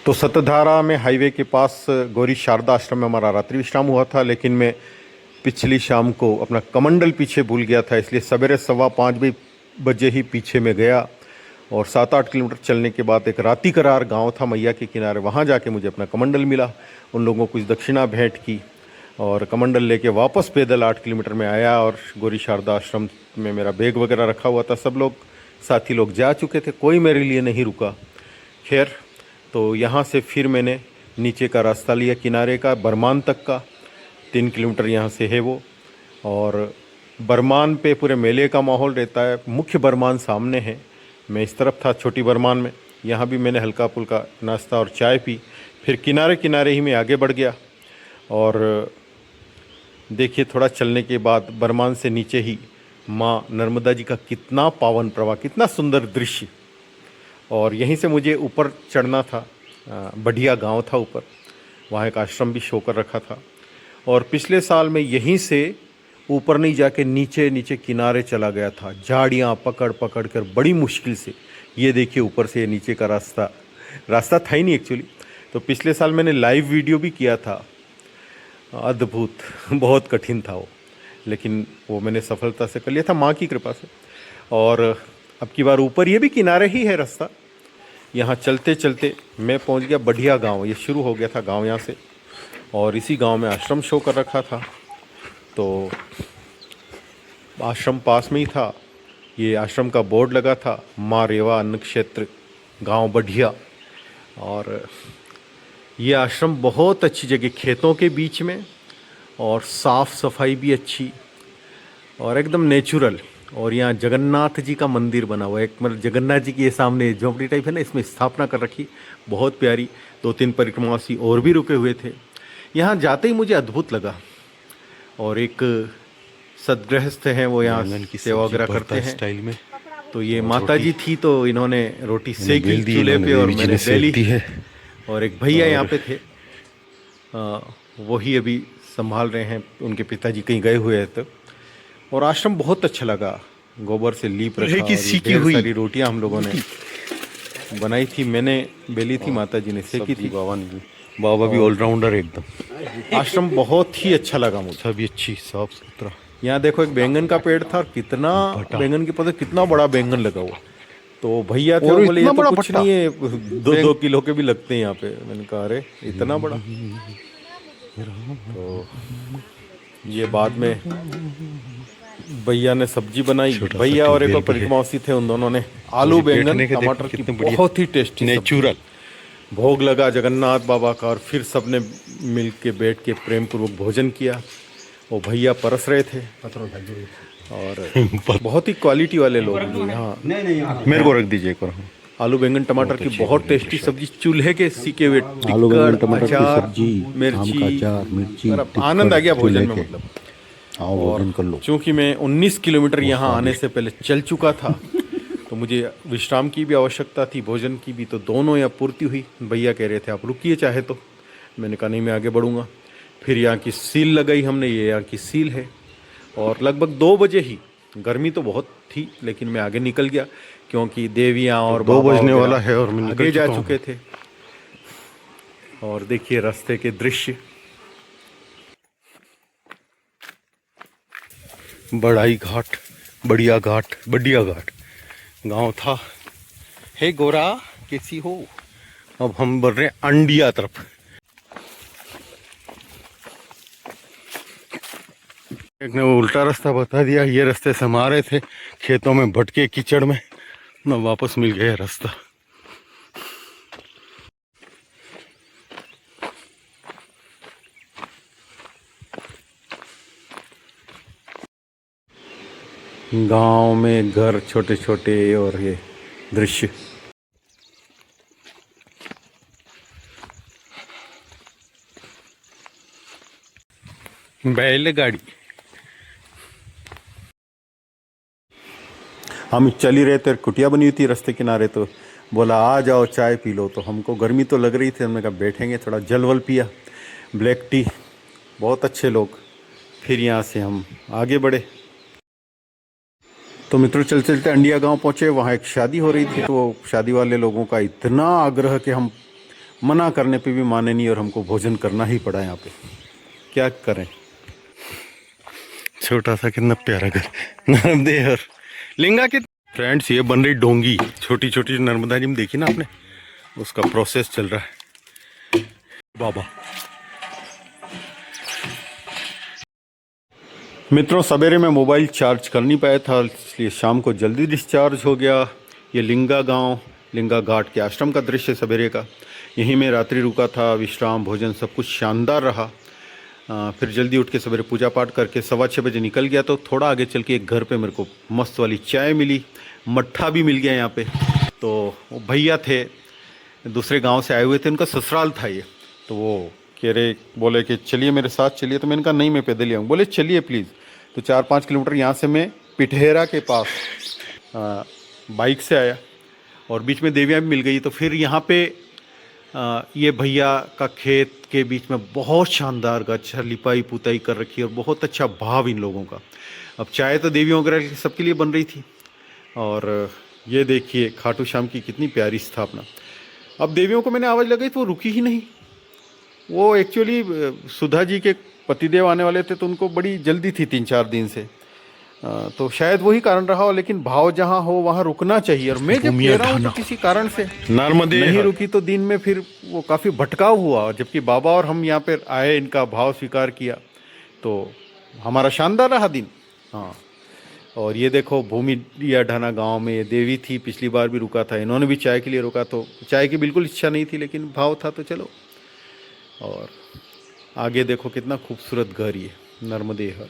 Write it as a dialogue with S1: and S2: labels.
S1: तो सतधारा में हाईवे के पास गौरी शारदा आश्रम में हमारा रात्रि विश्राम हुआ था, लेकिन मैं पिछली शाम को अपना कमंडल पीछे भूल गया था, इसलिए सवेरे 5:15 बजे ही पीछे में गया और 7-8 किलोमीटर चलने के बाद एक राती करार गांव था मैया के किनारे, वहां जाके मुझे अपना कमंडल मिला। उन लोगों को कुछ दक्षिणा भेंट की और कमंडल लेके वापस पैदल 8 किलोमीटर में आया और गौरी शारदा आश्रम में मेरा बैग वगैरह रखा हुआ था। सब लोग साथी लोग जा चुके थे, कोई मेरे लिए नहीं रुका। खैर, तो यहाँ से फिर मैंने नीचे का रास्ता लिया किनारे का, बरमान तक का 3 किलोमीटर यहाँ से है वो। और बरमान पे पूरे मेले का माहौल रहता है। मुख्य बरमान सामने है, मैं इस तरफ था छोटी बरमान में। यहाँ भी मैंने हल्का फुल्का नाश्ता और चाय पी, फिर किनारे किनारे ही मैं आगे बढ़ गया। और देखिए, थोड़ा चलने के बाद बरमान से नीचे ही माँ नर्मदा जी का कितना पावन प्रवाह, कितना सुंदर दृश्य। और यहीं से मुझे ऊपर चढ़ना था, बढ़िया गांव था ऊपर, वहाँ एक आश्रम भी शो कर रखा था। और पिछले साल मैं यहीं से ऊपर नहीं जाके नीचे नीचे किनारे चला गया था, झाड़ियाँ पकड़ पकड़ कर बड़ी मुश्किल से। ये देखिए ऊपर से नीचे का रास्ता था ही नहीं एक्चुअली। तो पिछले साल मैंने लाइव वीडियो भी किया था, अद्भुत, बहुत कठिन था वो, लेकिन वो मैंने सफलता से कर लिया था माँ की कृपा से। और अब की बार ऊपर ये भी किनारे ही है रास्ता। यहाँ चलते चलते मैं पहुँच गया बढ़िया गांव। ये शुरू हो गया था गांव यहाँ से, और इसी गांव में आश्रम शो कर रखा था। तो आश्रम पास में ही था। ये आश्रम का बोर्ड लगा था, माँ रेवा अन्न क्षेत्र गाँव बढ़िया। और ये आश्रम बहुत अच्छी जगह, खेतों के बीच में, और साफ़ सफाई भी अच्छी और एकदम नेचुरल। और यहाँ जगन्नाथ जी का मंदिर बना हुआ है, एक मतलब जगन्नाथ जी की ये सामने झोपड़ी टाइप है ना, इसमें स्थापना कर रखी, बहुत प्यारी। 2-3 परिक्रमावासी और भी रुके हुए थे। यहाँ जाते ही मुझे अद्भुत लगा। और एक सदगृहस्थ हैं, वो यहाँ सेवा वगैरह करते हैं स्टाइल में। तो ये माता जी थी, तो इन्होंने रोटी सेकी चूल्हे पे और मैंने बेली। और एक भैया यहाँ पे थे, वही अभी संभाल रहे हैं, उनके पिताजी कहीं गए हुए हैं। तो और आश्रम बहुत अच्छा लगा, गोबर से लीप रखा, और ढेर सारी रोटियां हम लोगों ने बनाई थी, मैंने बेली थी, माता जी ने सेकी थी। बाबा भी ऑलराउंडर एकदम। आश्रम बहुत ही अच्छा लगा मुझे, सभी अच्छी साफ सुथरा। यहाँ देखो, एक बैंगन का पेड़ था, कितना बैंगन के पौधे, कितना बड़ा बैंगन लगा हुआ। तो भैया थे, बोले ये तो कुछ नहीं है, 2-2 किलो के भी लगते हैं यहाँ पे। मैंने कहा अरे इतना बड़ा। तो ये बाद में भैया ने सब्जी बनाई, भैया और एक परिक्रमावासी थे, उन दोनों ने आलू बैंगन टमाटर की बहुत ही टेस्टी नेचुरल भोग लगा जगन्नाथ बाबा का। और फिर सबने मिल के बैठ के प्रेम पूर्वक भोजन किया। वो भैया परस रहे थे, और बहुत ही क्वालिटी वाले लोग यहाँ। मेरे को रख दीजिए एक बार। आलू बैंगन टमाटर की बहुत टेस्टी सब्जी, चूल्हे के सीके हुए,
S2: आलू बैंगन टमाटर की सब्जी,
S1: मिर्ची, आनंद आ गया भोजन में मतलब। और चूंकि मैं 19 किलोमीटर यहाँ आने से पहले चल चुका था, तो मुझे विश्राम की भी आवश्यकता थी, भोजन की भी, तो दोनों यहाँ पूर्ति हुई। भैया कह रहे थे आप रुकिए चाहे तो, मैंने कहा नहीं, मैं आगे बढ़ूंगा। फिर यहाँ की सील लगाई हमने, ये यहाँ की सील है। और लगभग 2 बजे ही, गर्मी तो बहुत थी, लेकिन मैं आगे निकल गया, क्योंकि देवियाँ और 2 बजने वाला है और मैं आगे जा चुके थे। और देखिए रास्ते के दृश्य, बड़ाई घाट, बढ़िया घाट, बढ़िया घाट गांव था। हे गोरा, कैसी हो? अब हम बढ़ रहे हैं अंडिया तरफ। एक ने उल्टा रास्ता बता दिया, ये रास्ते से हम आ रहे थे, खेतों में भटके कीचड़ में, ना वापस मिल गया रास्ता। गांव में घर छोटे छोटे और ये दृश्य। बैलगाड़ी, हम चल ही रहे थे, कुटिया बनी हुई थी रास्ते किनारे, तो बोला आ जाओ चाय पी लो। तो हमको गर्मी तो लग रही थी, हमने कहा बैठेंगे, थोड़ा जल वल पिया, ब्लैक टी, बहुत अच्छे लोग। फिर यहाँ से हम आगे बढ़े। तो मित्रों, चलते चलते अंडिया गांव पहुँचे। वहाँ एक शादी हो रही थी, तो शादी वाले लोगों का इतना आग्रह कि हम मना करने पे भी माने नहीं और हमको भोजन करना ही पड़ा यहाँ पे। क्या करें। छोटा सा कितना प्यारा घर, नर्मदे और लिंगा के फ्रेंड्स, ये बन रही डोंगी, छोटी छोटी नर्मदा जी में देखी ना आपने, उसका प्रोसेस चल रहा है। बाबा मित्रों, सवेरे में मोबाइल चार्ज कर नहीं पाया था, इसलिए शाम को जल्दी डिस्चार्ज हो गया। ये लिंगा गांव, लिंगा घाट के आश्रम का दृश्य सवेरे का। यहीं में रात्रि रुका था, विश्राम भोजन सब कुछ शानदार रहा। फिर जल्दी उठ के सवेरे पूजा पाठ करके 6:15 बजे निकल गया। तो थोड़ा आगे चल के एक घर पे मेरे को मस्त वाली चाय मिली, मट्ठा भी मिल गया यहाँ पे। तो वो भैया थे, दूसरे गांव से आए हुए थे, उनका ससुराल था ये। तो वो कह रहे, बोले कि चलिए मेरे साथ चलिए। तो मैंने कहा नहीं, मैं पैदल ही आऊँ। बोले चलिए प्लीज़। तो 4-5 किलोमीटर यहाँ से मैं पिठेरा के पास बाइक से आया और बीच में देवियाँ भी मिल गई। तो फिर यहाँ पे ये भैया का खेत के बीच में बहुत शानदार अच्छा लिपाई पुताई कर रखी है और बहुत अच्छा भाव इन लोगों का। अब चाय तो देवियों वगैरह सबके लिए बन रही थी। और ये देखिए खाटू श्याम की कितनी प्यारी स्थापना। अब देवियों को मैंने आवाज़ लगाई तो वो रुकी ही नहीं। वो एक्चुअली सुधा जी के पतिदेव आने वाले थे, तो उनको बड़ी जल्दी थी 3-4 दिन से। तो शायद वही कारण रहा हो, लेकिन भाव जहाँ हो वहाँ रुकना चाहिए। और मैं जब कह रहा हूँ तो किसी कारण से नहीं रुकी, तो दिन में फिर वो काफ़ी भटकाव हुआ। जबकि बाबा और हम यहाँ पे आए, इनका भाव स्वीकार किया, तो हमारा शानदार रहा दिन। हाँ, और ये देखो भूमिया ढाना गांव में ये देवी थी, पिछली बार भी रुका था, इन्होंने भी चाय के लिए रुका। तो चाय की बिल्कुल इच्छा नहीं थी, लेकिन भाव था तो चलो। और आगे देखो कितना खूबसूरत घर ये नर्मदेहर।